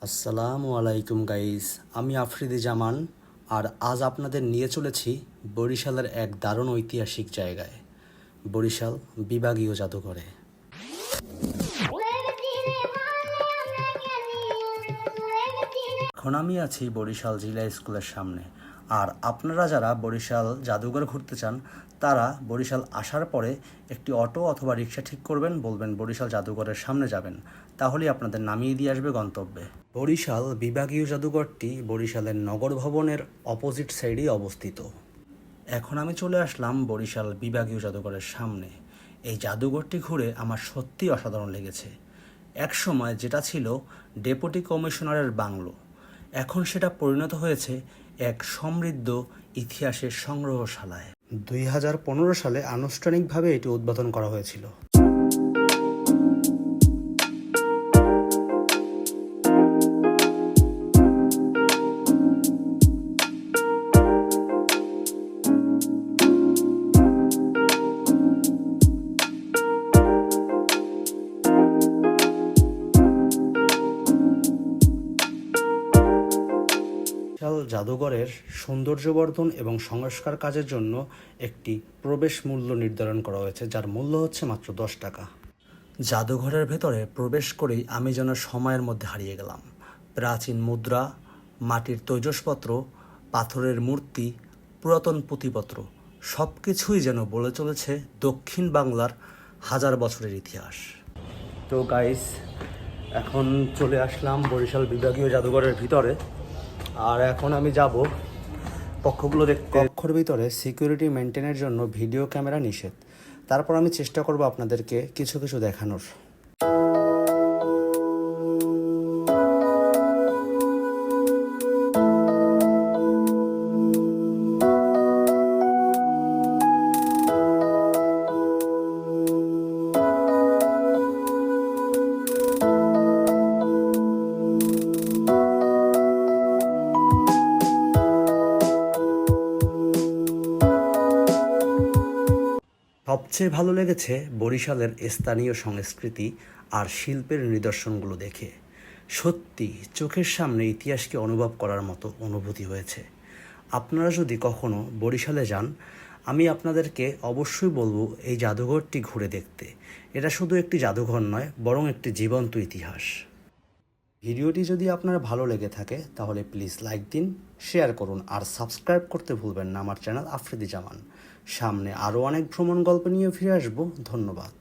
আসসালামু আলাইকুম গাইস, আমি আফ্রিদি জামান। আর আজ আপনাদের নিয়ে চলেছি বরিশালের এক দারুণ ঐতিহাসিক জায়গায়, বরিশাল বিভাগীয় জাদুঘরে। এখন আমি আছি বরিশাল জিলা স্কুলের সামনে। আর আপনারা যারা বরিশাল জাদুঘর ঘুরতে চান তারা বরিশাল আসার পরে একটি অটো অথবা রিক্সা ঠিক করবেন, বলবেন বরিশাল জাদুঘরের সামনে যাবেন, তাহলেই আপনাদের নামিয়ে দিয়ে আসবে গন্তব্যে। বরিশাল বিভাগীয় জাদুঘরটি বরিশালের নগর ভবনের অপোজিট সাইডেই অবস্থিত। এখন আমি চলে আসলাম বরিশাল বিভাগীয় জাদুঘরের সামনে। এই জাদুঘরটি ঘুরে আমার সত্যি অসাধারণ লেগেছে। এক সময় যেটা ছিল ডেপুটি কমিশনারের বাংলো, এখন সেটা পরিণত হয়েছে এক সমৃদ্ধ ইতিহাসের সংগ্রহশালায়। 2015 সালে আনুষ্ঠানিকভাবে এটি উদ্বোধন করা হয়েছিল। জাদুঘরের সৌন্দর্যবর্ধন এবং সংস্কার কাজের জন্য একটি প্রবেশ মূল্য নির্ধারণ করা হয়েছে, যার মূল্য হচ্ছে মাত্র 10 টাকা। জাদুঘরের ভেতরে প্রবেশ করেই আমি যেন সময়ের মধ্যে হারিয়ে গেলাম। প্রাচীন মুদ্রা, মাটির তৈজসপত্র, পাথরের মূর্তি, পুরাতন পুঁথিপত্র সব কিছুই যেন বলে চলেছে দক্ষিণ বাংলার হাজার বছরের ইতিহাস। তো গাইস, এখন চলে আসলাম বরিশাল বিভাগীয় জাদুঘরের ভিতরে। আর এখন আমি যাব কক্ষগুলো দেখতে। কক্ষর ভিতরে সিকিউরিটি মেনটেনের জন্য ভিডিও ক্যামেরা নিষেধ। তারপর আমি চেষ্টা করব আপনাদেরকে কিছু কিছু দেখানোর। সবচেয়ে ভালো লেগেছে বরিশালের স্থানীয় সংস্কৃতি আর শিল্পের নিদর্শনগুলো দেখে। সত্যি চোখের সামনে ইতিহাসকে অনুভব করার মতো অনুভূতি হয়েছে। আপনারা যদি কখনো বরিশালে যান, আমি আপনাদেরকে অবশ্যই বলবো এই জাদুঘরটি ঘুরে দেখতে। এটা শুধু একটি জাদুঘর নয়, বরং একটি জীবন্ত ইতিহাস। ভিডিওটি যদি আপনার ভালো লেগে থাকে তাহলে প্লিজ লাইক দিন, শেয়ার করুন আর সাবস্ক্রাইব করতে ভুলবেন না আমার চ্যানেল আফ্রিদি জামান। সামনে আরও অনেক ভ্রমণ গল্প নিয়ে ফিরে আসবো। ধন্যবাদ।